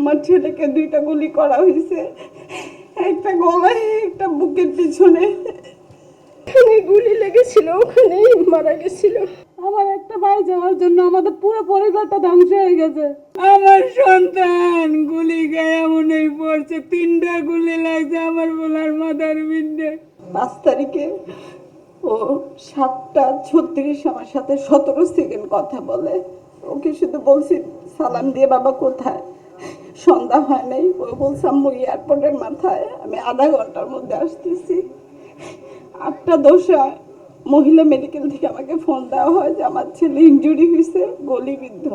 আমার ছেলেকে 2টা গুলি করা হয়েছে, একটা গলায় একটা বুকের পিছনে। গুলি লেগেছিল, ওখানেই মারা গেছিল। আমার একটা ভাই যাওয়ার জন্য আমাদের পুরো পরিবারটা ধ্বংস হয়ে গেছে। আমার সন্তান গুলি গায়ে মনে পড়ছে, 3টা গুলি লাগছে আমার বলার মাথার বিন্দে। 5 তারিখে ও 7টা 36 আমার সাথে 17 সেকেন্ড কথা বলে। ওকে শুধু বলছি সালাম দিয়ে বাবা কোথায়, সন্ধ্যা হয় নাই। ও বলছে আম্মু এয়ারপোর্টের মাথায়, আমি আধা ঘন্টার মধ্যে আসতেছি। 8টা 10 মহিলা মেডিকেল থেকে আমাকে ফোন দেওয়া হয় যে আমার ছেলে ইনজুরি হয়েছে, গলিবিদ্ধ।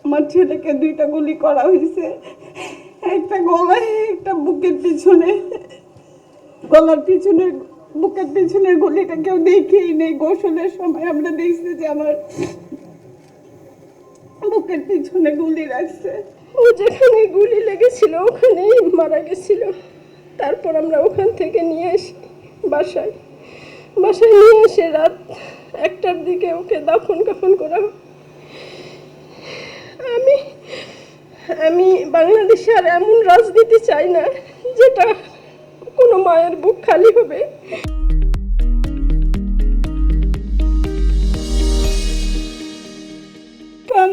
আমার ছেলেকে 2টা গুলি করা হয়েছে, একটা গলায় একটা বুকের পিছনে। গলার পিছনে বুকের পিছনের গুলিটা কেউ দেখেই নেই। গোসলের সময় আমরা দেখছি যে আমার বুকের পিছনে গুলি রাখছে। ও যেখানে গুলি লেগেছিল ওখানেই মারা গেছিল। তারপর আমরা ওখান থেকে নিয়ে আসি বাসায়। নিয়ে এসে রাত 1টার দিকে ওকে দাফন কাফন করা হয়। আমি আমি বাংলাদেশে আর এমন রাজনীতি চাই না যেটা কোনো মায়ের বুক খালি হবে।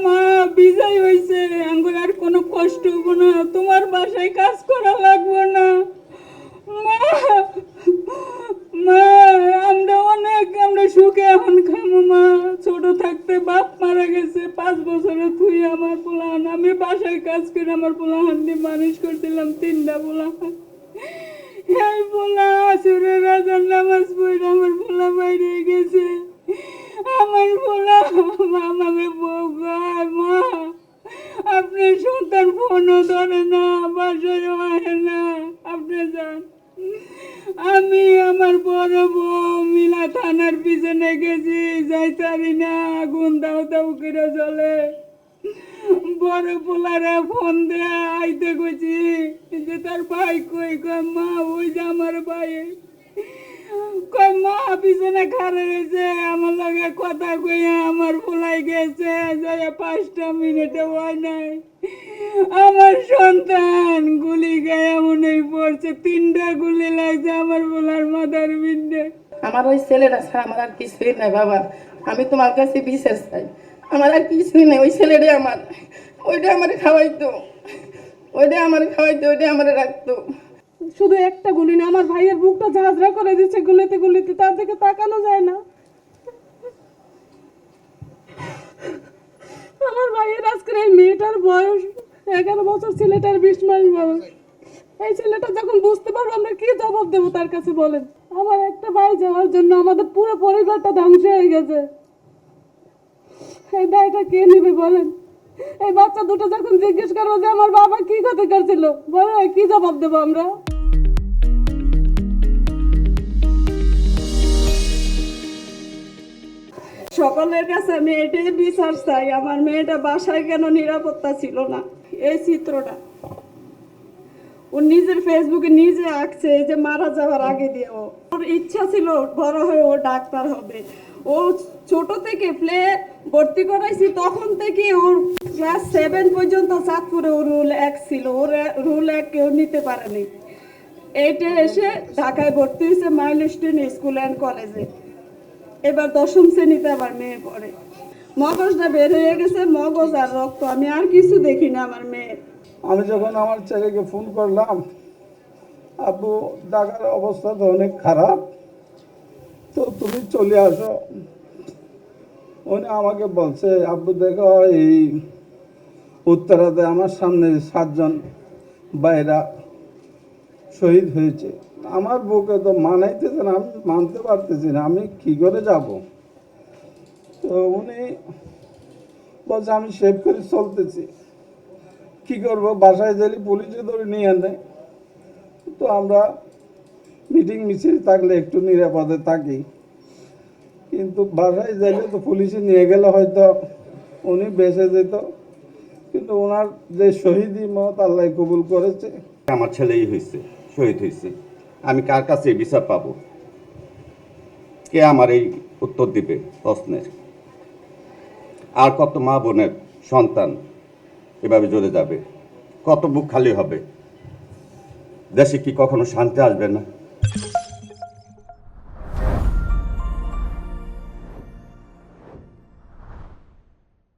মা বিজয় হয়েছে, আমার আর কোনো কষ্ট হবো না, তোমার বাসায় কাজ করা লাগবো না। মা মা আমরা সুখে এখন খামো। মা ছোট থাকতে বাপ মারা গেছে, 5 বছরে তুই আমার পোলাহান, আমি বাসায় কাজ করে আমার পোলাহান দিয়ে মানুষ করছিলাম। 3টা পোলাহান, এই পোলা আসুরের রাজার নামাজ পড়ে আমার পোলা বাইরে গেছে। আমার পোলা আমাকে বউ গায়, মা আপনার সন্তান ফোনও ধরে না, বাসায় হয় না, আপনি যান। আমি আমার বড় বউ মিলা থানার পিছনে গেছি, যাইতারি না, আগুন দাও দাও করে চলে। বড় পোলারে ফোন দেয়া আইতে গেছি যে তার ভাই কই, কয় মা ওই যে আমার ভাই, কয় মা পিছনে খাড়া রয়েছে, আমার লগে কথা কইয়া আমার পোলাই গেছে, যায় 5টা মিনিটে হয় নাই। আমার সন্তান গুলি গায়ে মনে পড়ছে, 3টা গুলি লাগছে আমার পোলার মাথার বিন্দে। আমার ওই ছেলেটা ছাড়া আমার আর কিছুই নাই বাবা, আমি তোমার কাছে বিচার চাই। আমার আর কিছুই নেই, ওই ছেলেটাই আমার, ওইটা আমার খাওয়াইতো, ওইটা আমার রাখতো। শুধু একটা গুলি না, আমার ভাইয়ের বুকটা ঝাঁঝরা করে দিচ্ছে গুলিতে গুলিতে, তার দিকে তাকানো যায় না। আমার ভাইয়ের আজকের এই মেয়েটার বয়স 11 বছর, ছেলেটার 20 মাস বয়স। এই ছেলেটা যখন বুঝতে পারবো আমরা কি জবাব দেবো তার কাছে বলেন? আমার একটা ভাই যাওয়ার জন্য আমাদের পুরো পরিবারটা ধ্বংস হয়ে গেছে। এই দায়টা কে নেবে বলেন? এই বাচ্চা দুটো যখন জিজ্ঞেস করবো যে আমার বাবা কি ক্ষতি করছিল, বলো কি জবাব দেবো আমরা? সকলের কাছে আমি এটাই বিচার চাই, আমার মেয়েটা বাসায় কেন নিরাপত্তা ছিল না। এই চিত্রটা ও নিজের ফেসবুকে নিজে আঁকছে, এই যে মারা যাওয়ার আগে দিয়ে। ওর ইচ্ছা ছিল বড় হয়ে ও ডাক্তার হবে। ও ছোট থেকে প্লে ভর্তি করাইছি, তখন থেকে ওর ক্লাস 7 পর্যন্ত চাঁদপুরে ও রুল 1 ছিল। ওর রুল 1 কেউ নিতে পারেনি। এইটা এসে ঢাকায় ভর্তি হয়েছে মাইলস্টোন স্কুল অ্যান্ড কলেজে। এবার 10ম শ্রেণীতে আমার মেয়ে পড়ে। মগজটা বের হয়ে গেছে, মগজ আর রক্ত, আমি আর কিছু দেখি না আমার মেয়ে। আমি যখন আমার ছেলেকে ফোন করলাম, আব্বু ঢাকার অবস্থা তো অনেক খারাপ, তো তুমি চলে আসো। উনি আমাকে বলছে আব্বু দেখো এই উত্তরাতে আমার সামনে 7 জন ভাইরা শহীদ হয়েছে। আমার বুকে তো মানাইতেছে না, আমি মানতে পারতেছি না, আমি কি করে যাব। তো উনি বলছে আমি সেভ করে চলতেছি, কি করবো, বাসায় গেলে পুলিশে ধরে নিয়ে আনে। তো আমরা মিটিং মিছিল থাকলে একটু নিরাপদে থাকি, কিন্তু বাসায় যাইলে তো পুলিশে নিয়ে গেলে হয়তো উনি বেঁচে যেত, কিন্তু ওনার যে শহীদি মত আল্লাহ কবুল করেছে। আমার ছেলেই হয়েছে, শহীদ হয়েছে, আমি কার কাছে বিচার পাবো? কে আমার এই উত্তর দিবে প্রশ্নের? আর কত মা বোনের সন্তান এভাবে জ্বলে যাবে? কত বুক খালি হবে? দেশে কি কখনো শান্তি আসবে না?